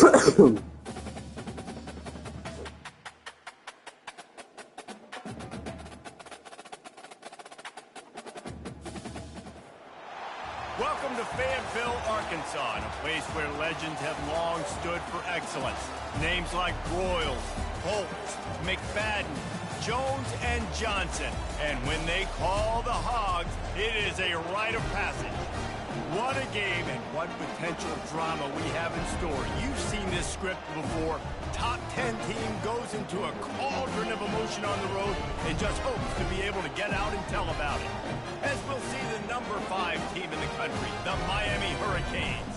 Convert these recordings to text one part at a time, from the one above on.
Welcome to Fayetteville, Arkansas, in a place where legends have long stood for excellence. Names like Broyles, Holtz, McFadden, Jones, and Johnson. And when they call the Hogs, it is a rite of passage. What a game and what potential drama we have in store. You've seen this script before. Top 10 team goes into a cauldron of emotion on the road and just hopes to be able to get out and tell about it. As we'll see the number 5 team in the country, the Miami Hurricanes,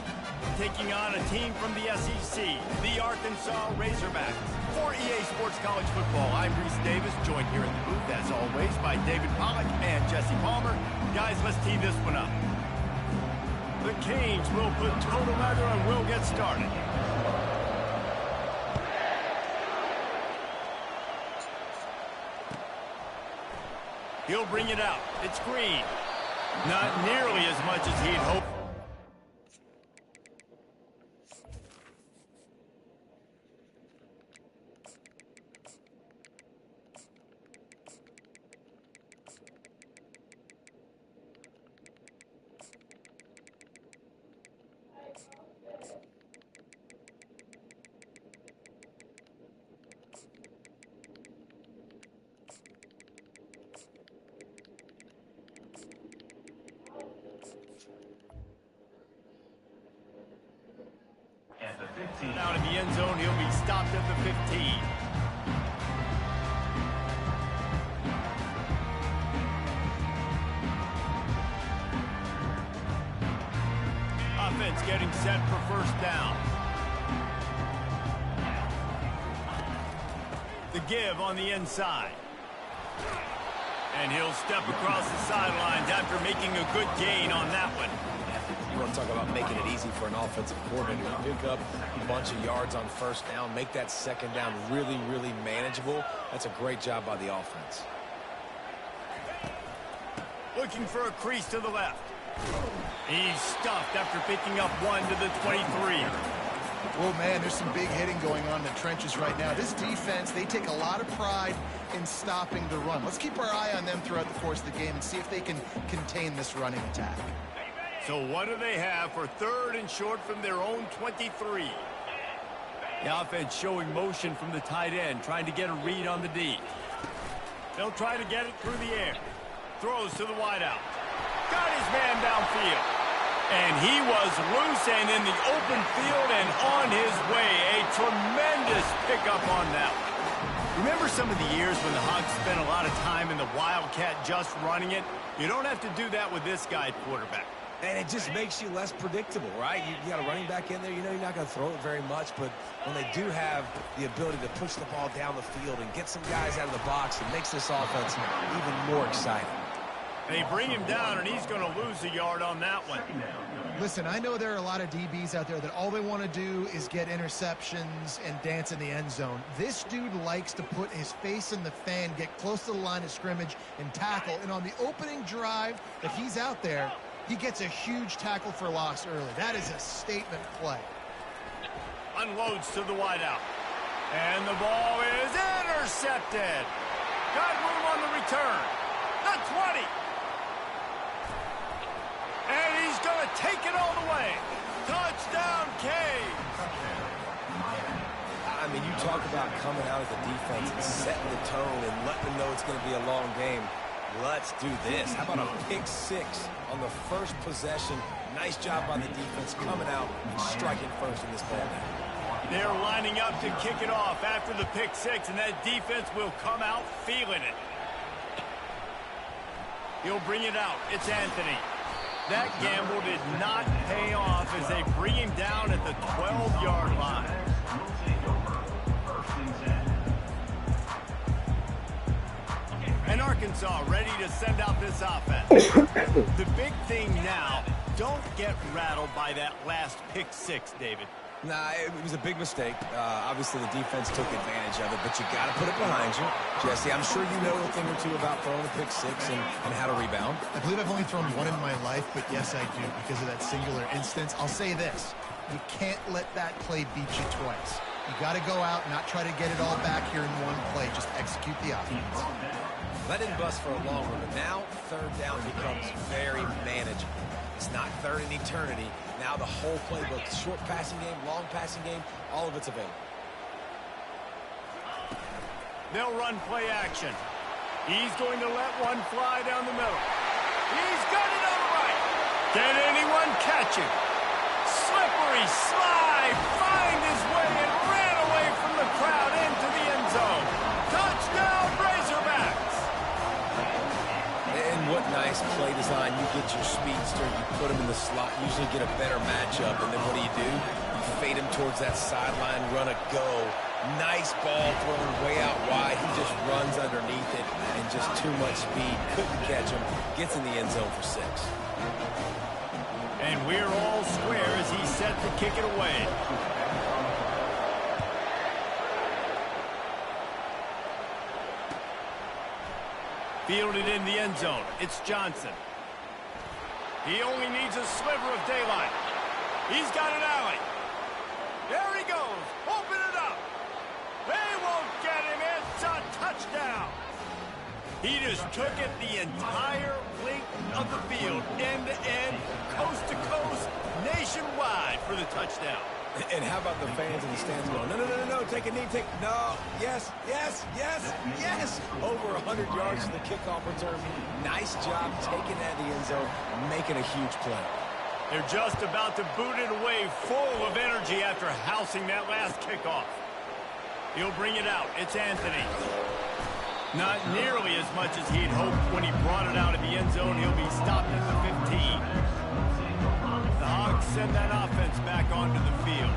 taking on a team from the SEC, the Arkansas Razorbacks. For EA Sports College Football, I'm Reese Davis, joined here in the booth, as always, by David Pollack and Jesse Palmer. Guys, let's tee this one up. The Canes will put total leather and we'll get started. He'll bring it out. It's Green. Not nearly as much as he'd hoped. Down in the end zone, he'll be stopped at the 15. Offense getting set for first down. The give on the inside. And he'll step across the sidelines after making a good gain on that one. You want to talk about making it easy for an offensive coordinator to pick up a bunch of yards on first down, make that second down really, really manageable. That's a great job by the offense. Looking for a crease to the left. He's stuffed after picking up one to the 23. Well, man, there's some big hitting going on in the trenches right now. This defense, they take a lot of pride in stopping the run. Let's keep our eye on them throughout the course of the game and see if they can contain this running attack. So what do they have for third and short from their own 23? The offense showing motion from the tight end, trying to get a read on the D. They'll try to get it through the air. Throws to the wideout. Got his man downfield. And he was loose and in the open field and on his way. A tremendous pickup on that one. Remember some of the years when the Hogs spent a lot of time in the Wildcat just running it? You don't have to do that with this guy at quarterback. And it just makes you less predictable, right? You got a running back in there. You know you're not going to throw it very much, but when they do have the ability to push the ball down the field and get some guys out of the box, it makes this offense even more exciting. They bring him down, and he's going to lose a yard on that one. Listen, I know there are a lot of DBs out there that all they want to do is get interceptions and dance in the end zone. This dude likes to put his face in the fan, get close to the line of scrimmage, and tackle. And on the opening drive, if he's out there, he gets a huge tackle for loss early. That is a statement play. Unloads to the wideout. And the ball is intercepted. Got room on the return. The 20. And he's going to take it all the way. Touchdown, Canes. I mean, you talk about coming out as a defense and setting the tone and letting them know it's going to be a long game. Let's do this. How about a pick six on the first possession? Nice job by the defense coming out and striking first in this ball game. They're lining up to kick it off after the pick six, and that defense will come out feeling it. He'll bring it out. It's Anthony. That gamble did not pay off as they bring him down at the 12-yard line. And Arkansas ready to send out this offense. The big thing now, don't get rattled by that last pick six, David. Nah, it was a big mistake. Obviously, the defense took advantage of it, but you got to put it behind you. Jesse, I'm sure you know a thing or two about throwing a pick six and how to rebound. I believe I've only thrown one in my life, but yes, I do because of that singular instance. I'll say this. You can't let that play beat you twice. You got to go out and not try to get it all back here in one play. Just execute the offense. That didn't bust for a long one, but now third down becomes very manageable. It's not third in eternity. Now the whole playbook, short passing game, long passing game, all of it's available. They'll run play action. He's going to let one fly down the middle. He's got it on the right. Can anyone catch him? Slippery slide, find his way and ran away from the crowd into the end zone. Touchdown, Razorbacks! And what nice play design. You get your speedster, you put him in the slot, usually get a better matchup, and then what do? You fade him towards that sideline, run a go. Nice ball thrown way out wide. He just runs underneath it and just too much speed. Couldn't catch him. Gets in the end zone for 6. And we're all square as he's set to kick it away. Fielded in the end zone. It's Johnson. He only needs a sliver of daylight. He's got an alley. There he goes. Open it up. They won't get him. It's a touchdown. He just took it the entire length of the field, end to end, coast to coast, nationwide for the touchdown. And how about the fans in the stands going, no, take a knee, no, yes, yes, yes, yes. Over 100 yards to the kickoff return. Nice job taking that in the end zone, making a huge play. They're just about to boot it away full of energy after housing that last kickoff. He'll bring it out. It's Anthony. Not nearly as much as he'd hoped when he brought it out of the end zone. He'll be stopped at the 15. The Hawks send that offense back onto the field.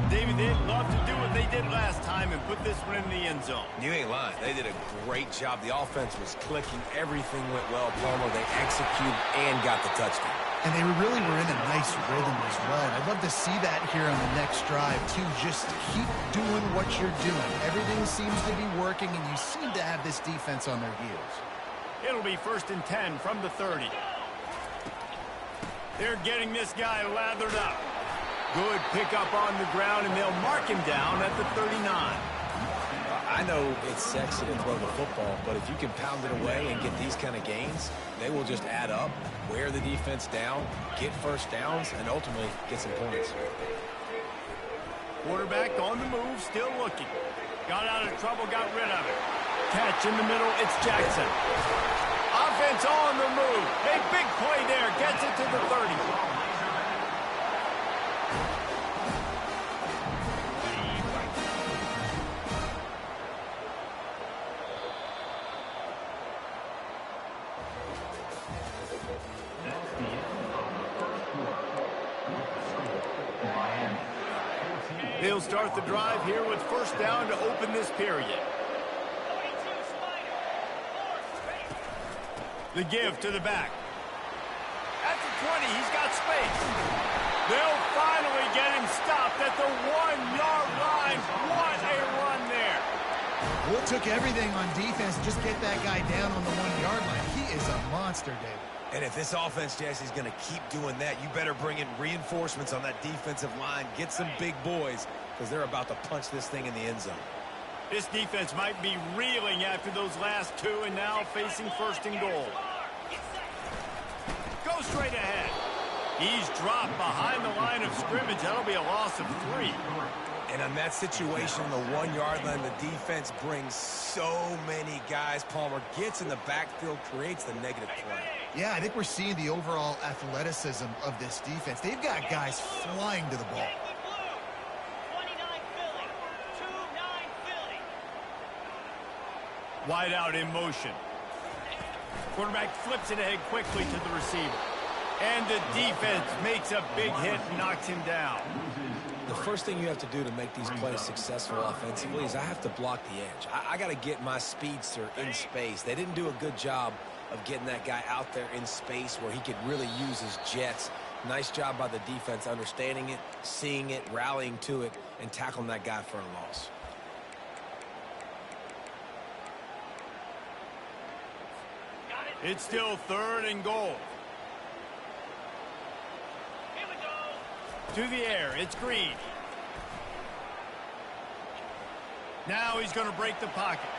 David, they'd love to do what they did last time and put this one in the end zone. You ain't lying. They did a great job. The offense was clicking. Everything went well, Palmer. They executed and got the touchdown. And they really were in a nice rhythm as well. I'd love to see that here on the next drive, too. Just keep doing what you're doing. Everything seems to be working, and you seem to have this defense on their heels. It'll be 1st and 10 from the 30. They're getting this guy lathered up. Good pickup on the ground, and they'll mark him down at the 39. I know it's sexy to throw the football, but if you can pound it away and get these kind of gains, they will just add up, wear the defense down, get first downs, and ultimately get some points. Quarterback on the move, still looking. Got out of trouble, got rid of it. Catch in the middle, it's Jackson. Offense on the move. A big play there, gets it to the 30. He'll start the drive here with 1st down to open this period. The give to the back. At the 20, he's got space. They'll finally get him stopped at the 1-yard line. What a run there. Well, it took everything on defense to just get that guy down on the 1-yard line. He is a monster, David. And if this offense, Jesse, is going to keep doing that, you better bring in reinforcements on that defensive line. Get some big boys, because they're about to punch this thing in the end zone. This defense might be reeling after those last 2 and now facing 1st and goal. Go straight ahead. He's dropped behind the line of scrimmage. That'll be a loss of 3. And on that situation, on the 1-yard line, the defense brings so many guys. Palmer gets in the backfield, creates the negative play. Yeah, I think we're seeing the overall athleticism of this defense. They've got guys flying to the ball. Wide out in motion. Quarterback flips it ahead quickly to the receiver. And the defense makes a big hit and knocks him down. The first thing you have to do to make these plays successful offensively is I have to block the edge. I got to get my speedster in space. They didn't do a good job of getting that guy out there in space where he could really use his jets. Nice job by the defense understanding it, seeing it, rallying to it, and tackling that guy for a loss. It's still 3rd and goal. through the air. It's Green. Now he's going to break the pocket.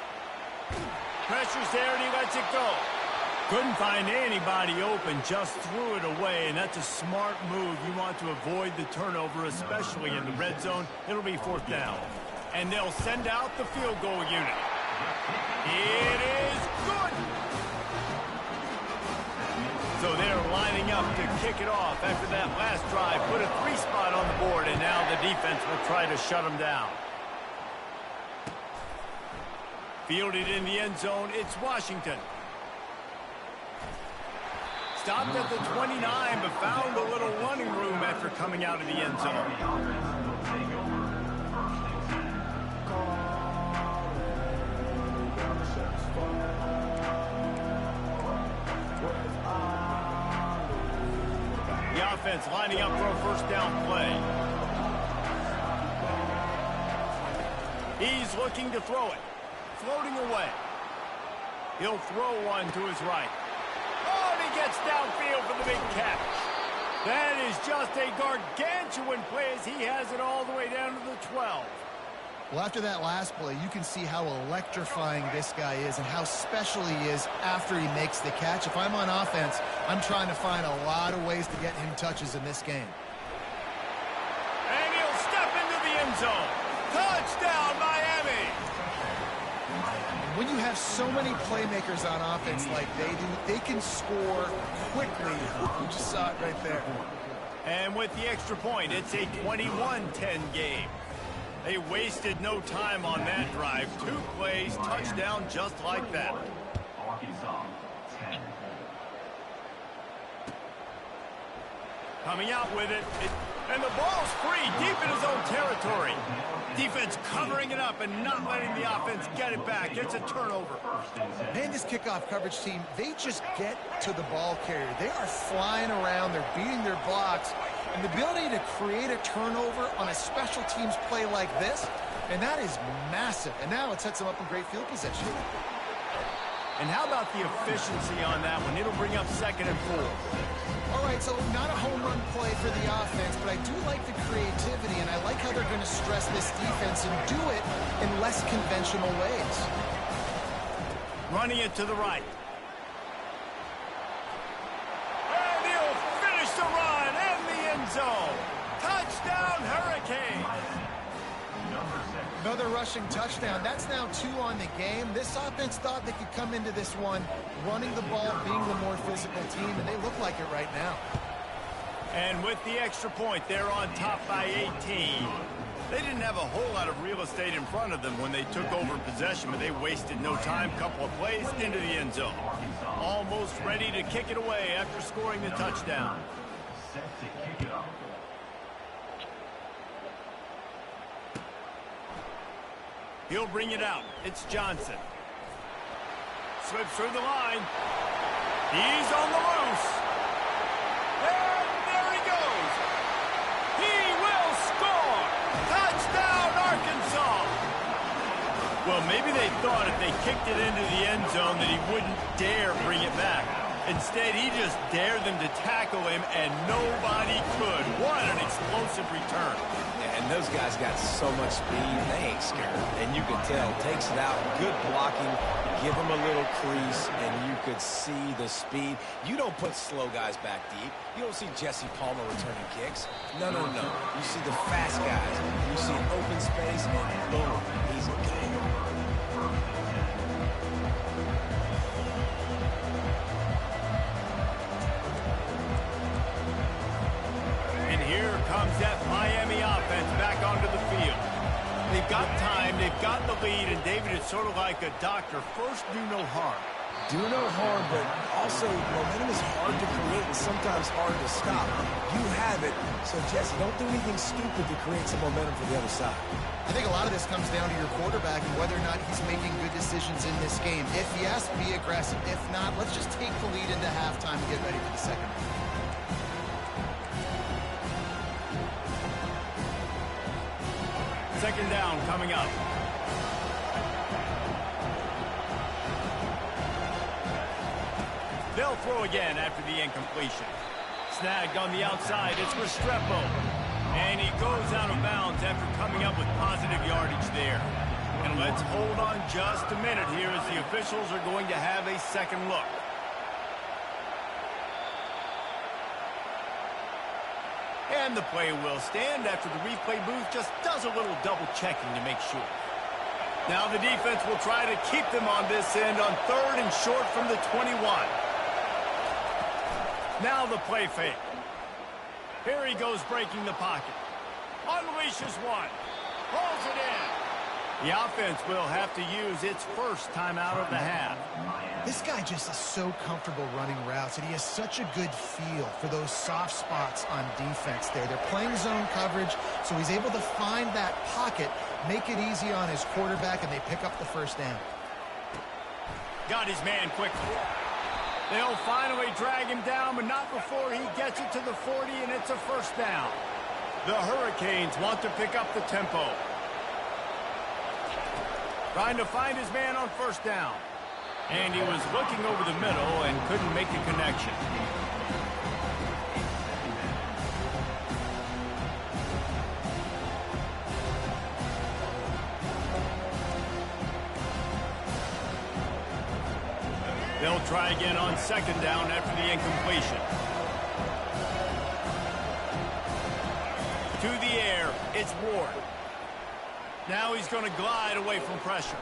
Pressure's there, and he lets it go. Couldn't find anybody open, just threw it away, and that's a smart move. You want to avoid the turnover, especially in the red zone. It'll be 4th down. And they'll send out the field goal unit. It is good! So they're lining up to kick it off after that last drive. Put a 3-spot on the board, and now the defense will try to shut them down. Fielded in the end zone, it's Washington. Stopped at the 29, but found a little running room after coming out of the end zone. The offense lining up for a 1st down play. He's looking to throw it. Floating away. He'll throw one to his right. Oh, and he gets downfield for the big catch. That is just a gargantuan play as he has it all the way down to the 12. Well, after that last play, you can see how electrifying this guy is and how special he is after he makes the catch. If I'm on offense, I'm trying to find a lot of ways to get him touches in this game. And he'll step into the end zone. Touchdown, Miami! When you have so many playmakers on offense like they do, they can score quickly. You just saw it right there. And with the extra point, it's a 21-10 game. They wasted no time on that drive. 2 plays, touchdown just like that. Coming out with it, and the ball's free deep in his own territory. Defense covering it up and not letting the offense get it back. It's a turnover. Man, this kickoff coverage team, they just get to the ball carrier. They are flying around. They're beating their blocks. And the ability to create a turnover on a special teams play like this, and that is massive. And now it sets them up in great field position. And how about the efficiency on that one? It'll bring up 2nd and 4. All right, so not a home run play for the offense, but I do like the creativity, and I like how they're going to stress this defense and do it in less conventional ways. Running it to the right. And he'll finish the run in the end zone. Touchdown, Hurricanes. Another rushing touchdown. That's now 2 on the game. This offense thought they could come into this one running the ball, being the more physical team, and they look like it right now. And with the extra point, they're on top by 18. They didn't have a whole lot of real estate in front of them when they took over possession, but they wasted no time. Couple of plays into the end zone. Almost ready to kick it away after scoring the touchdown. Set to kick it off. He'll bring it out. It's Johnson. Slips through the line. He's on the loose. And there he goes. He will score. Touchdown, Arkansas. Well, maybe they thought if they kicked it into the end zone that he wouldn't dare bring it back. Instead, he just dared them to tackle him, and nobody could. What an explosive return. And those guys got so much speed, they ain't scared. And you can tell, takes it out, good blocking, give them a little crease, and you could see the speed. You don't put slow guys back deep. You don't see Jesse Palmer returning kicks. No, no, no. You see the fast guys. You see open space, and boom, he's a game. Comes that Miami offense back onto the field. They've got time, they've got the lead, and David, it's sort of like a doctor. First, do no harm. Do no harm, but also momentum is hard to create and sometimes hard to stop. You have it, so Jesse, don't do anything stupid to create some momentum for the other side. I think a lot of this comes down to your quarterback and whether or not he's making good decisions in this game. If yes, be aggressive. If not, let's just take the lead into halftime and get ready for the second half. Second down coming up. They'll throw again after the incompletion. Snagged on the outside. It's Restrepo. And he goes out of bounds after coming up with positive yardage there. And let's hold on just a minute here as the officials are going to have a second look. And the play will stand after the replay booth just does a little double checking to make sure. Now the defense will try to keep them on this end on 3rd and short from the 21. Now the play fake. Here he goes breaking the pocket. Unleashes one. Pulls it in. The offense will have to use its first timeout of the half. This guy just is so comfortable running routes, and he has such a good feel for those soft spots on defense there. They're playing zone coverage, so he's able to find that pocket, make it easy on his quarterback, and they pick up the first down. Got his man quickly. They'll finally drag him down, but not before he gets it to the 40, and it's a first down. The Hurricanes want to pick up the tempo. Trying to find his man on first down. And he was looking over the middle and couldn't make a connection. They'll try again on second down after the incompletion. To the air, it's Ward. Now he's going to glide away from pressure.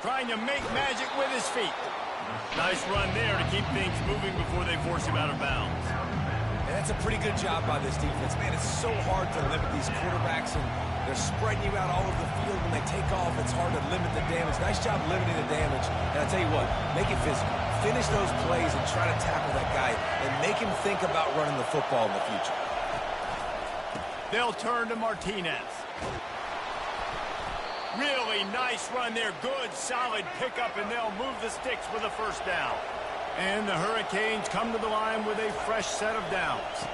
Trying to make magic with his feet. Nice run there to keep things moving before they force him out of bounds. And that's a pretty good job by this defense. Man, it's so hard to limit these quarterbacks, and they're spreading you out all over the field. When they take off, it's hard to limit the damage. Nice job limiting the damage. And I'll tell you what, make it physical. Finish those plays and try to tackle that guy and make him think about running the football in the future. They'll turn to Martinez. Really nice run there. Good, solid pickup, and they'll move the sticks with a first down. And the Hurricanes come to the line with a fresh set of downs.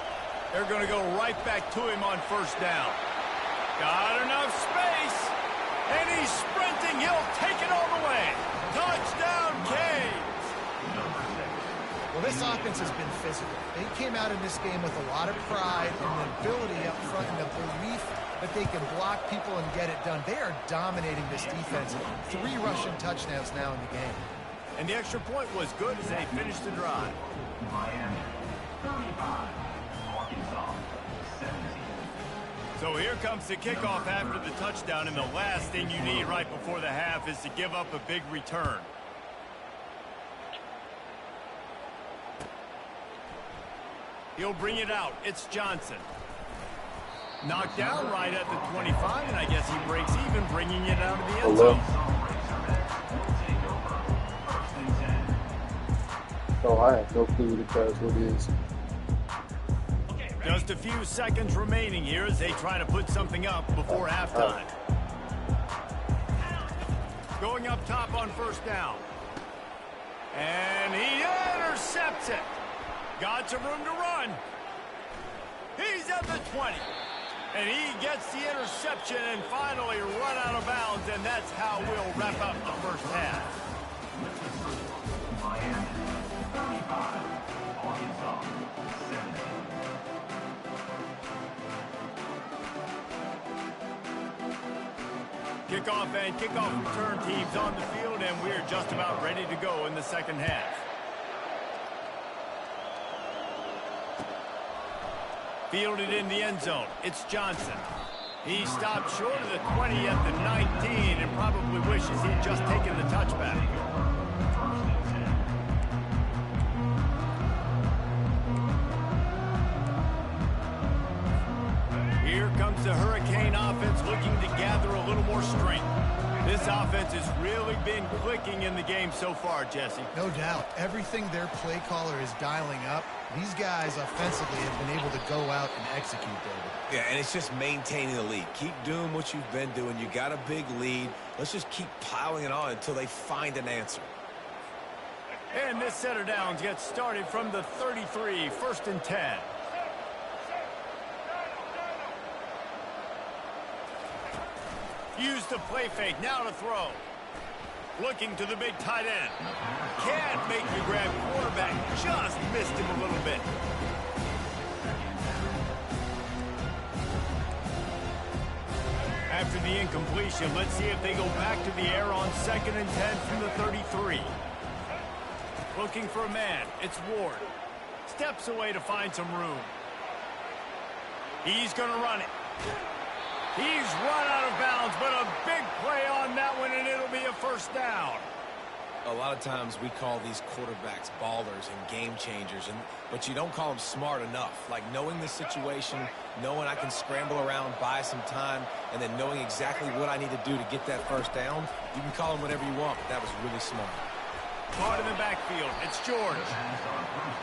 They're going to go right back to him on first down. Got enough space. And he's sprinting. He'll take it all the way. Touchdown, Canes. Well, this offense has been physical. They came out in this game with a lot of pride and the ability up front and the belief that they can block people and get it done. They are dominating this defense. 3 rushing touchdowns now in the game. And the extra point was good as they finished the drive. Miami, 35, Arkansas, 17. So here comes the kickoff after the touchdown, and the last thing you need right before the half is to give up a big return. He'll bring it out. It's Johnson. Knocked down right at the 25, and I guess he breaks even, bringing it out of the end zone. Oh, I have no clue because what is. Just a few seconds remaining here as they try to put something up before halftime. Going up top on first down. And he intercepts it. Got some room to run. He's at the 20. And he gets the interception and finally run out of bounds, and that's how we'll wrap up the first half. Miami, 35, Arkansas, 17. Kickoff and kickoff return teams on the field, and we're just about ready to go in the second half. Fielded in the end zone. It's Johnson. He stopped short of the 20 at the 19 and probably wishes he'd just taken the touchback. Here comes the Hurricane offense looking to gather a little more strength. This offense has really been clicking in the game so far, Jesse. No doubt. Everything their play caller is dialing up, these guys offensively have been able to go out and execute, David. Yeah, and it's just maintaining the lead. Keep doing what you've been doing. You got a big lead. Let's just keep piling it on until they find an answer. And this set of downs gets started from the 33, 1st and 10. Use the play fake, now to throw. Looking to the big tight end. Can't make the grab. Quarterback just missed him a little bit. After the incompletion, let's see if they go back to the air on 2nd and 10 from the 33. Looking for a man. It's Ward. Steps away to find some room. He's going to run it. He's run out of bounds, but a big play on that one, and it'll be a first down. A lot of times we call these quarterbacks ballers and game changers, but you don't call them smart enough. Like knowing the situation, knowing I can scramble around, buy some time, and then knowing exactly what I need to do to get that first down. You can call them whatever you want, but that was really smart. Caught in the backfield. It's George.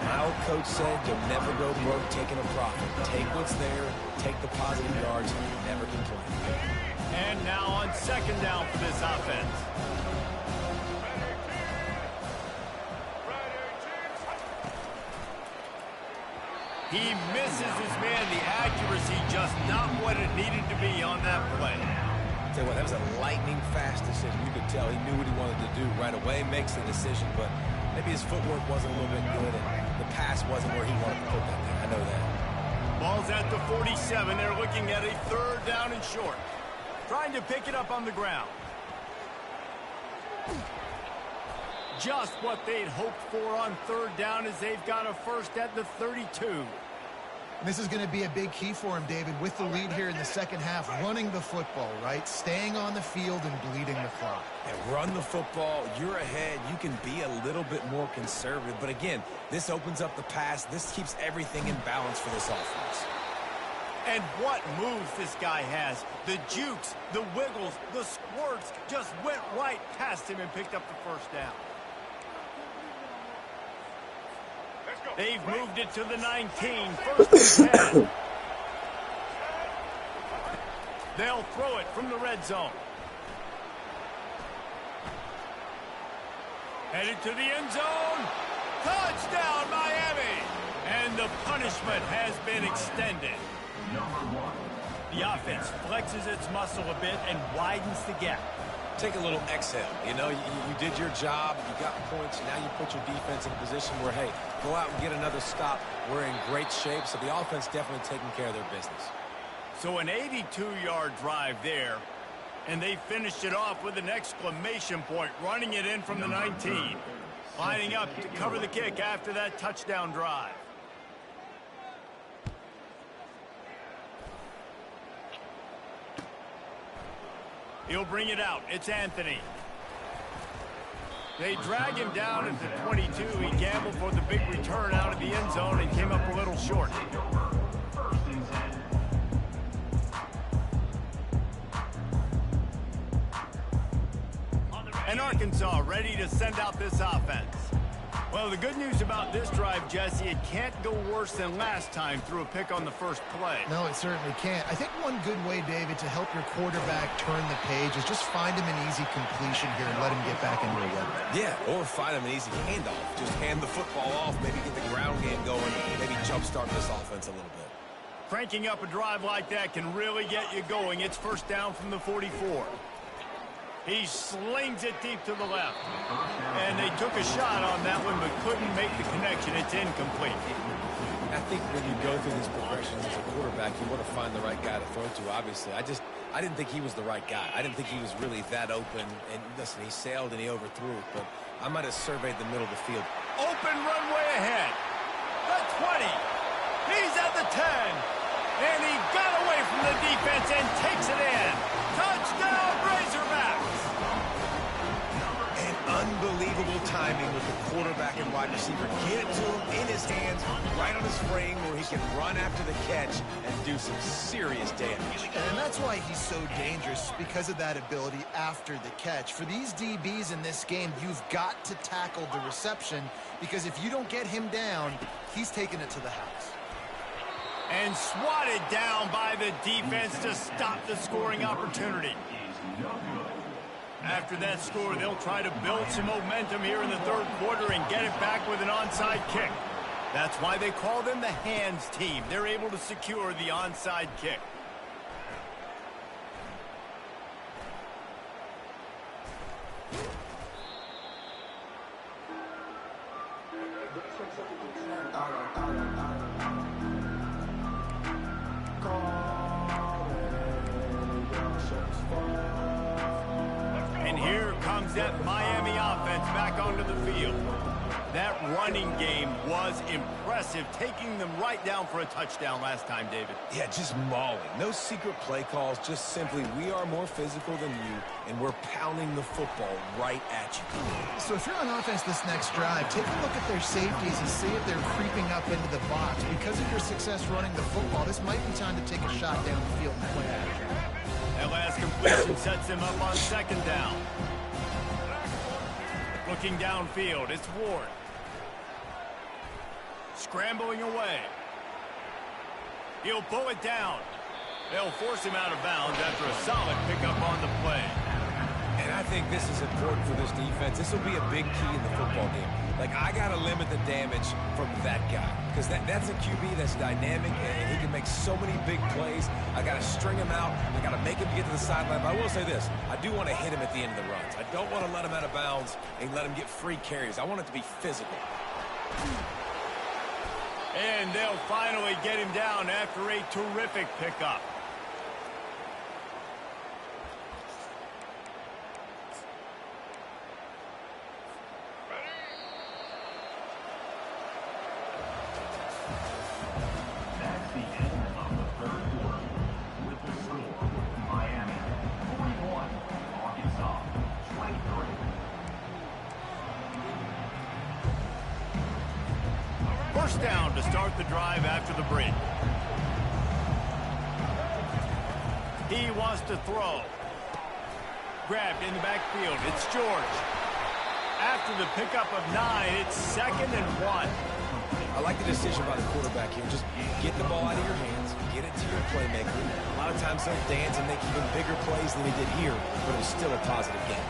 My old coach said you'll never go broke taking a profit. Take what's there, take the positive yards, and never complain. And now on 2nd down for this offense. He misses his man. The accuracy just not what it needed to be on that play. Tell you what, that was a lightning-fast decision. You could tell he knew what he wanted to do right away, makes the decision, but maybe his footwork wasn't a little bit good, and the pass wasn't where he wanted to put that there. I know that. Ball's at the 47. They're looking at a 3rd down and short. Trying to pick it up on the ground. Just what they'd hoped for on 3rd down as they've got a first at the 32. This is going to be a big key for him, David, with the lead here in the second half, running the football, right? Staying on the field and bleeding the clock. And run the football, you're ahead, you can be a little bit more conservative. But again, this opens up the pass. This keeps everything in balance for this offense. And what moves this guy has. The jukes, the wiggles, the squirts just went right past him and picked up the first down. They've moved it to the 19, 1st and 10. They'll throw it from the red zone. Headed to the end zone. Touchdown, Miami! And the punishment has been extended. The offense flexes its muscle a bit and widens the gap. Take a little exhale. You know, you did your job, you got points, now you put your defense in a position where, hey, go out and get another stop. We're in great shape, so the offense definitely taking care of their business. So an 82-yard drive there, and they finished it off with an exclamation point, running it in from the 19. Lining up to cover the kick after that touchdown drive. He'll bring it out. It's Anthony. They drag him down at the 22. He gambled for the big return out of the end zone and came up a little short. And Arkansas ready to send out this offense. Well, the good news about this drive, Jesse, it can't go worse than last time through a pick on the first play. No, it certainly can't. I think one good way, David, to help your quarterback turn the page is just find him an easy completion here and let him get back into a rhythm. Yeah, or find him an easy handoff. Just hand the football off, maybe get the ground game going, maybe jumpstart this offense a little bit. Cranking up a drive like that can really get you going. It's 1st down from the 44. He slings it deep to the left. And they took a shot on that one, but couldn't make the connection. It's incomplete. I think when you go through these progressions as a quarterback, you want to find the right guy to throw to, obviously. I didn't think he was the right guy. I didn't think he was really that open. And listen, he sailed and he overthrew it, but I might have surveyed the middle of the field. Open runway ahead. The 20. He's at the 10. And he got away from the defense and takes it in. Touchdown, Razorbacks. And unbelievable timing with the quarterback and wide receiver. Get it to him in his hands, right on his frame where he can run after the catch and do some serious damage. And that's why he's so dangerous, because of that ability after the catch. For these DBs in this game, you've got to tackle the reception, because if you don't get him down, he's taking it to the house. And swatted down by the defense to stop the scoring opportunity. After that score, they'll try to build some momentum here in the 3rd quarter and get it back with an onside kick. That's why they call them the hands team. They're able to secure the onside kick. comes that Miami offense back onto the field. That running game was impressive, taking them right down for a touchdown last time, David. Yeah, just mauling. No secret play calls, just simply we are more physical than you, and we're pounding the football right at you. So if you're on offense this next drive, take a look at their safeties and see if they're creeping up into the box. Because of your success running the football, this might be time to take a shot down the field and play action. That last completion sets him up on second down. Looking downfield, it's Ward. Scrambling away. He'll pull it down. They'll force him out of bounds after a solid pickup on the play. And I think this is important for this defense. This will be a big key in the football game. Like, I got to limit the damage from that guy. Because that's a QB that's dynamic, and he can make so many big plays. I got to string him out. I got to make him get to the sideline. But I will say this. I do want to hit him at the end of the runs. I don't want to let him out of bounds and let him get free carries. I want it to be physical. And they'll finally get him down after a terrific pickup. That's the end of the third quarter. With the score, Miami 41, Arkansas 23. First down to start the drive after the break. He wants to throw. Grabbed in the backfield. It's George. After the pickup of 9, it's 2nd and 1. I like the decision by the quarterback here. Just get the ball out of your hands, get it to your playmaker. A lot of times he'll dance and make even bigger plays than he did here, but it was still a positive game.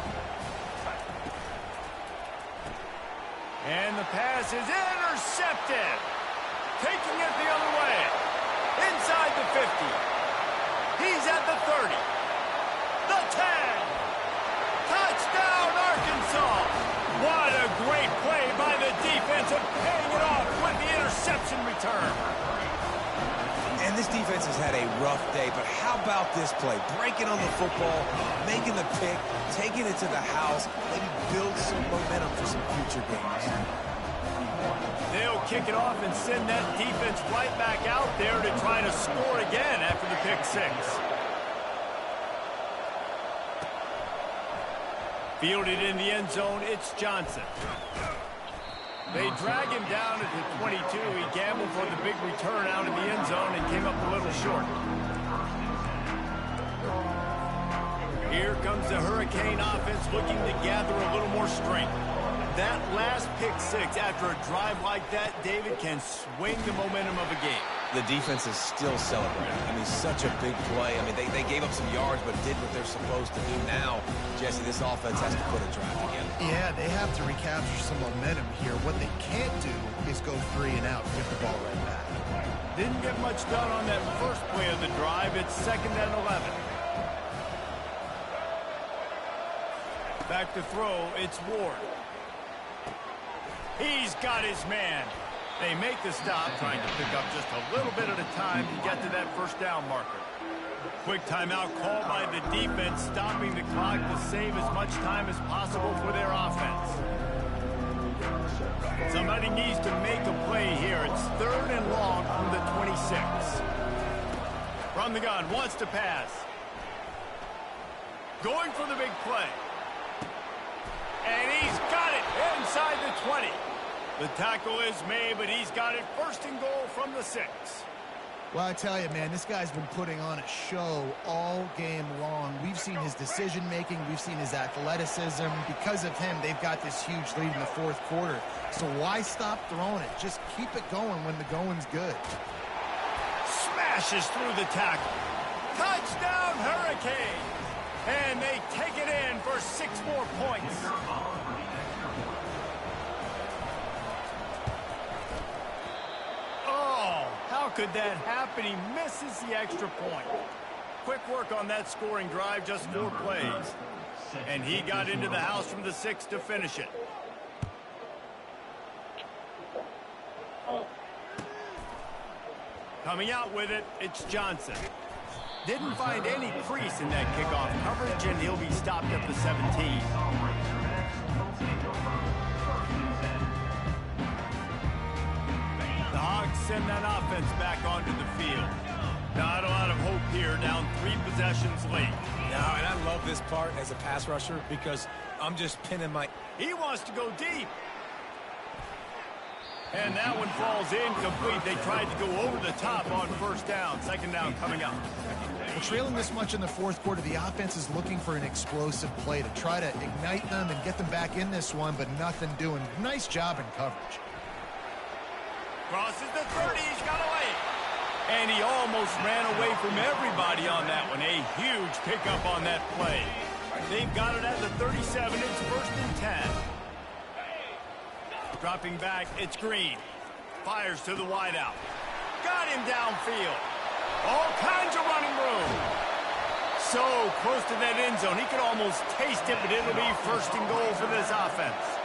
And the pass is intercepted. Taking it the other way. Inside the 50. He's at the 30. The 10. Touchdown, Arkansas. What a great play by the defense of paying it off with the interception return. And this defense has had a rough day, but how about this play? Breaking on the football, making the pick, taking it to the house, maybe build some momentum for some future games. They'll kick it off and send that defense right back out there to try to score again after the pick 6. Fielded in the end zone, it's Johnson. They drag him down at the 22. He gambled for the big return out in the end zone and came up a little short. Here comes the Hurricane offense looking to gather a little more strength. That last pick 6 after a drive like that, David, can swing the momentum of a game. The defense is still celebrating. I mean, such a big play. I mean, they gave up some yards but did what they're supposed to do now. Jesse, this offense has to put a drive together. Yeah, they have to recapture some momentum here. What they can't do is go 3 and out and get the ball right back. Didn't get much done on that first play of the drive. It's 2nd and 11. Back to throw, it's Ward. He's got his man. They make the stop, trying to pick up just a little bit at a time to get to that first down marker. Quick timeout called by the defense, stopping the clock to save as much time as possible for their offense. Somebody needs to make a play here. It's 3rd and long from the 26. From the gun, wants to pass. Going for the big play. And he's got it inside the 20. The tackle is made, but he's got it 1st and goal from the 6. Well, I tell you, man, this guy's been putting on a show all game long. We've seen his decision-making. We've seen his athleticism. Because of him, they've got this huge lead in the 4th quarter. So why stop throwing it? Just keep it going when the going's good. Smashes through the tackle. Touchdown, Hurricane. And they take it in for 6 more points. Oh, how could that happen? He misses the extra point. Quick work on that scoring drive, just 4 plays. And he got into the house from the 6 to finish it. Coming out with it, it's Johnson. Didn't find any crease in that kickoff coverage, and he'll be stopped at the 17. send that offense back onto the field. Not a lot of hope here, down 3 possessions late. No, and I love this part as a pass rusher because I'm just pinning my... He wants to go deep. And that one falls incomplete. They tried to go over the top on first down. Second down coming up. Well, trailing this much in the fourth quarter, the offense is looking for an explosive play to try to ignite them and get them back in this one, but nothing doing. Nice job in coverage. Crosses the 30. He's got away. And he almost ran away from everybody on that one. A huge pickup on that play. They've got it at the 37. It's first and 10. Dropping back, it's Green. Fires to the wideout. Got him downfield. All kinds of running room. So close to that end zone. He could almost taste it, but it'll be first and goal for this offense.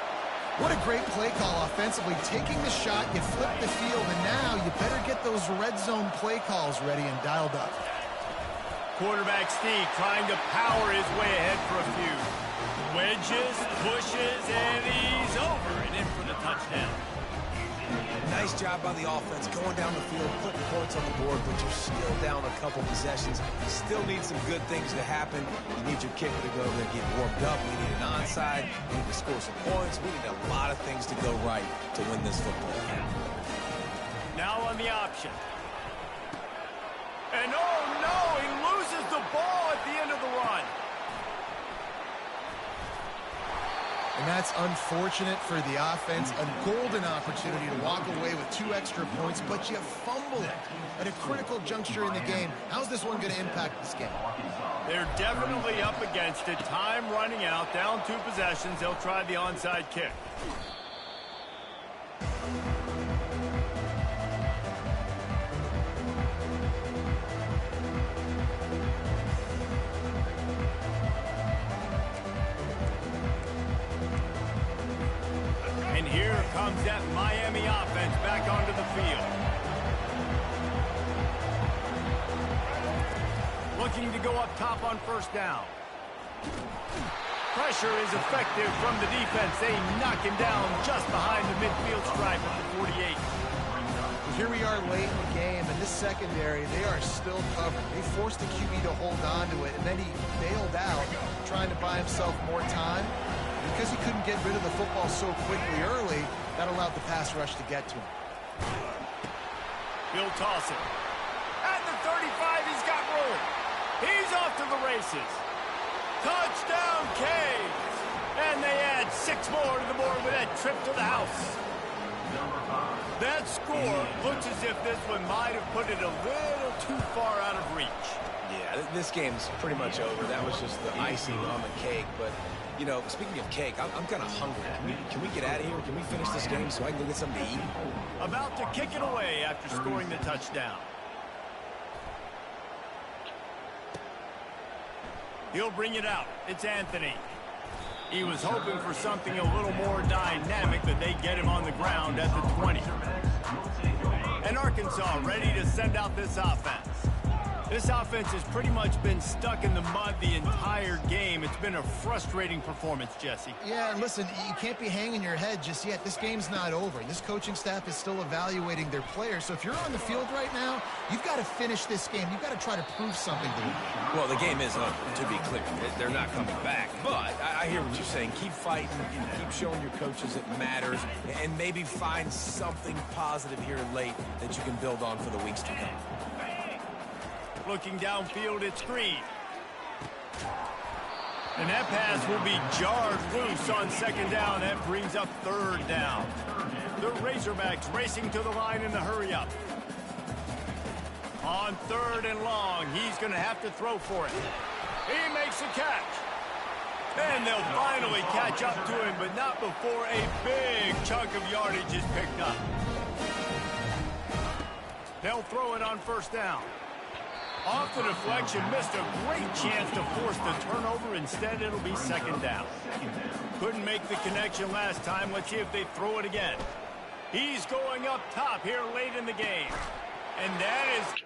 What a great play call offensively. Taking the shot, you flip the field, and now you better get those red zone play calls ready and dialed up. Quarterback Steve trying to power his way ahead for a few. Wedges, pushes, and he's over and in for the touchdown. Nice job by the offense going down the field, putting points on the board, but you're still down a couple possessions. Still need some good things to happen. You need your kicker to go over and get warmed up. We need an onside. We need to score some points. We need a lot of things to go right to win this football game. Now on the option. And oh no, he loses the ball at the end of the run. And that's unfortunate for the offense. A golden opportunity to walk away with 2 extra points, but you fumble it at a critical juncture in the game. How's this one going to impact this game? They're definitely up against it. Time running out, down 2 possessions. They'll try the onside kick. Comes that Miami offense back onto the field. Looking to go up top on first down. Pressure is effective from the defense. They knock him down just behind the midfield stripe at the 48. Here we are late in the game, and this secondary, they are still covered. They forced the QB to hold on to it, and then he bailed out, trying to buy himself more time. Because he couldn't get rid of the football so quickly early, that allowed the pass rush to get to him. He'll toss it. At the 35, he's got room. He's off to the races. Touchdown, Canes! And they add 6 more to the board with that trip to the house. That score looks as if this one might have put it a little too far out of reach. Yeah, this game's pretty much over. That was just the icing on the cake, but... You know, speaking of cake, I'm kind of hungry. Can we get out of here? Can we finish this game so I can go get something to eat? About to kick it away after scoring the touchdown. He'll bring it out. It's Anthony. He was hoping for something a little more dynamic, but they get him on the ground at the 20. And Arkansas ready to send out this offense. This offense has pretty much been stuck in the mud the entire game. It's been a frustrating performance, Jesse. Yeah, and listen, you can't be hanging your head just yet. This game's not over. This coaching staff is still evaluating their players. So if you're on the field right now, you've got to finish this game. You've got to try to prove something to them. Well, the game is over, to be clear. They're not coming back. But I hear what you're saying. Keep fighting and keep showing your coaches it matters. And maybe find something positive here late that you can build on for the weeks to come. Looking downfield, it's Green. And that pass will be jarred loose on second down. That brings up third down. The Razorbacks racing to the line in the hurry-up. On 3rd and long, he's going to have to throw for it. He makes a catch. And they'll finally catch up to him, but not before a big chunk of yardage is picked up. They'll throw it on first down. Off the deflection, missed a great chance to force the turnover. Instead, it'll be second down. Couldn't make the connection last time. Let's see if they throw it again. He's going up top here late in the game. And that is